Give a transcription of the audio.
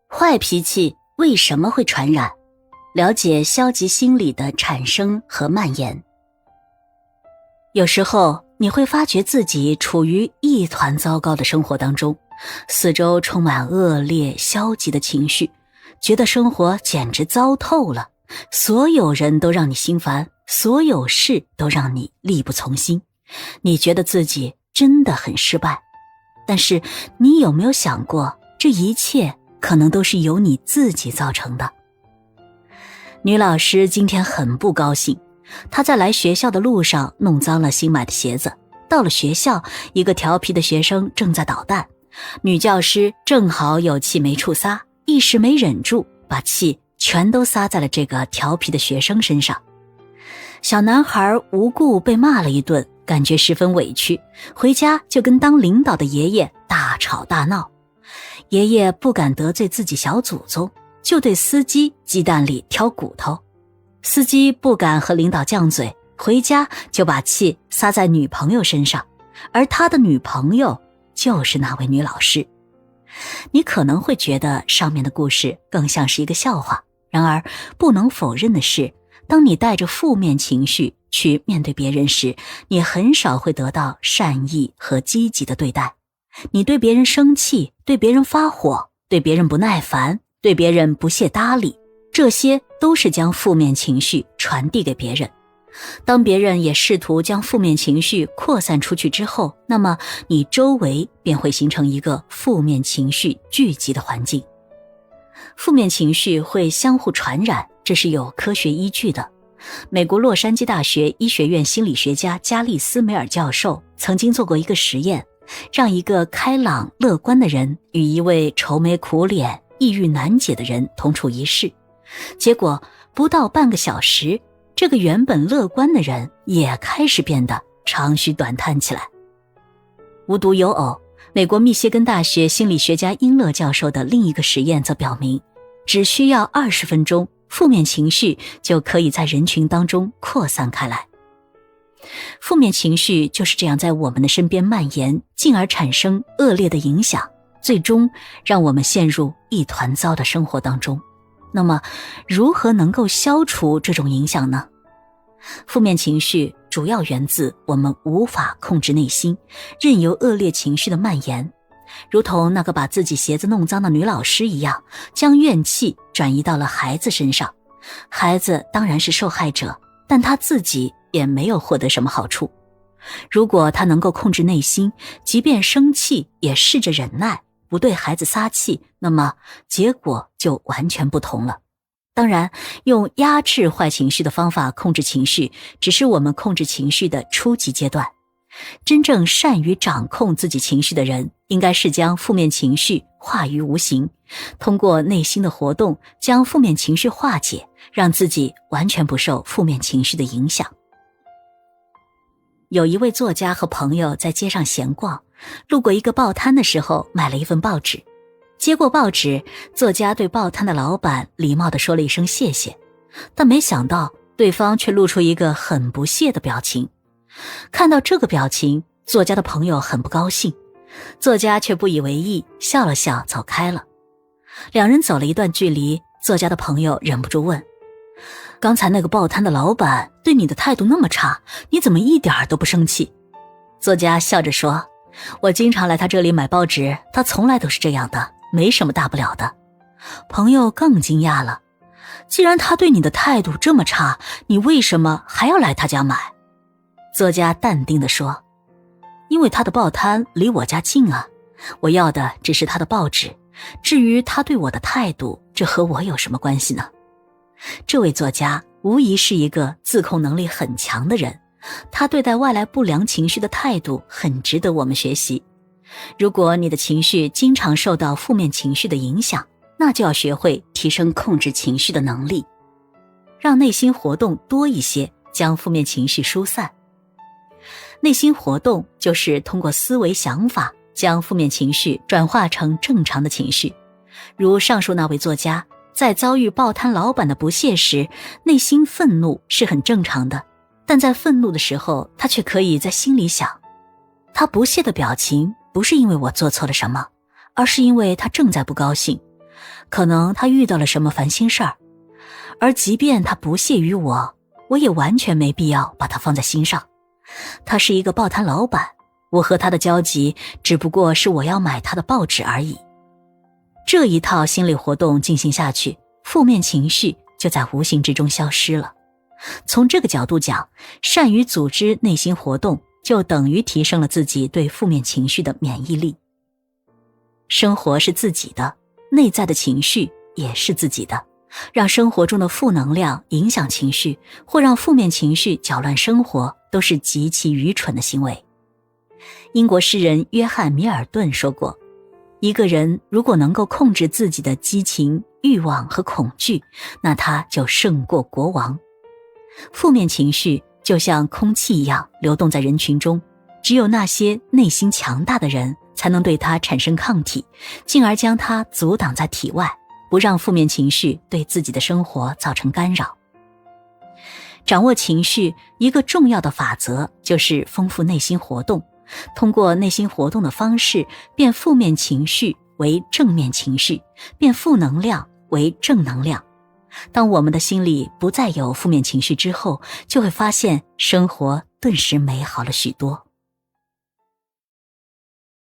坏脾气为什么会传染？了解消极心理的产生和蔓延。有时候你会发觉自己处于一团糟糕的生活当中，四周充满恶劣消极的情绪，觉得生活简直糟透了，所有人都让你心烦，所有事都让你力不从心，你觉得自己真的很失败。但是你有没有想过，这一切可能都是由你自己造成的？女老师今天很不高兴，她在来学校的路上弄脏了新买的鞋子。到了学校，一个调皮的学生正在捣蛋，女教师正好有气没处撒，一时没忍住，把气全都撒在了这个调皮的学生身上。小男孩无故被骂了一顿，感觉十分委屈，回家就跟当领导的爷爷大吵大闹。爷爷不敢得罪自己小祖宗，就对司机鸡蛋里挑骨头。司机不敢和领导犟嘴，回家就把气撒在女朋友身上，而他的女朋友就是那位女老师。你可能会觉得上面的故事更像是一个笑话，然而不能否认的是，当你带着负面情绪去面对别人时，你很少会得到善意和积极的对待。你对别人生气，对别人发火，对别人不耐烦，对别人不屑搭理，这些都是将负面情绪传递给别人。当别人也试图将负面情绪扩散出去之后，那么你周围便会形成一个负面情绪聚集的环境。负面情绪会相互传染，这是有科学依据的。美国洛杉矶大学医学院心理学家加利斯梅尔教授曾经做过一个实验，让一个开朗乐观的人与一位愁眉苦脸抑郁难解的人同处一室，结果不到半个小时，这个原本乐观的人也开始变得长吁短叹起来。无独有偶，美国密歇根大学心理学家英勒教授的另一个实验则表明，只需要20分钟，负面情绪就可以在人群当中扩散开来。负面情绪就是这样在我们的身边蔓延，进而产生恶劣的影响，最终让我们陷入一团糟的生活当中。那么如何能够消除这种影响呢？负面情绪主要源自我们无法控制内心，任由恶劣情绪的蔓延，如同那个把自己鞋子弄脏的女老师一样，将怨气转移到了孩子身上。孩子当然是受害者，但他自己也没有获得什么好处。如果他能够控制内心，即便生气也试着忍耐，不对孩子撒气，那么结果就完全不同了。当然，用压制坏情绪的方法控制情绪，只是我们控制情绪的初级阶段。真正善于掌控自己情绪的人，应该是将负面情绪化于无形，通过内心的活动将负面情绪化解，让自己完全不受负面情绪的影响。有一位作家和朋友在街上闲逛，路过一个报摊的时候买了一份报纸。接过报纸，作家对报摊的老板礼貌地说了一声谢谢，但没想到对方却露出一个很不屑的表情。看到这个表情，作家的朋友很不高兴，作家却不以为意，笑了笑走开了。两人走了一段距离，作家的朋友忍不住问，刚才那个报摊的老板对你的态度那么差，你怎么一点都不生气？作家笑着说，我经常来他这里买报纸，他从来都是这样的，没什么大不了的。朋友更惊讶了，既然他对你的态度这么差，你为什么还要来他家买？作家淡定地说，因为他的报摊离我家近啊，我要的只是他的报纸，至于他对我的态度，这和我有什么关系呢？这位作家无疑是一个自控能力很强的人，他对待外来不良情绪的态度很值得我们学习。如果你的情绪经常受到负面情绪的影响，那就要学会提升控制情绪的能力，让内心活动多一些，将负面情绪疏散。内心活动就是通过思维想法将负面情绪转化成正常的情绪。如上述那位作家，在遭遇报摊老板的不屑时，内心愤怒是很正常的，但在愤怒的时候，他却可以在心里想，他不屑的表情不是因为我做错了什么，而是因为他正在不高兴，可能他遇到了什么烦心事儿，而即便他不屑于我，我也完全没必要把他放在心上。他是一个报摊老板，我和他的交集只不过是我要买他的报纸而已。这一套心理活动进行下去，负面情绪就在无形之中消失了。从这个角度讲，善于组织内心活动，就等于提升了自己对负面情绪的免疫力。生活是自己的，内在的情绪也是自己的，让生活中的负能量影响情绪，或让负面情绪搅乱生活，都是极其愚蠢的行为。英国诗人约翰·米尔顿说过，一个人如果能够控制自己的激情、欲望和恐惧，那他就胜过国王。负面情绪就像空气一样流动在人群中，只有那些内心强大的人才能对它产生抗体，进而将它阻挡在体外，不让负面情绪对自己的生活造成干扰。掌握情绪一个重要的法则就是丰富内心活动，通过内心活动的方式变负面情绪为正面情绪，变负能量为正能量。当我们的心里不再有负面情绪之后，就会发现生活顿时美好了许多。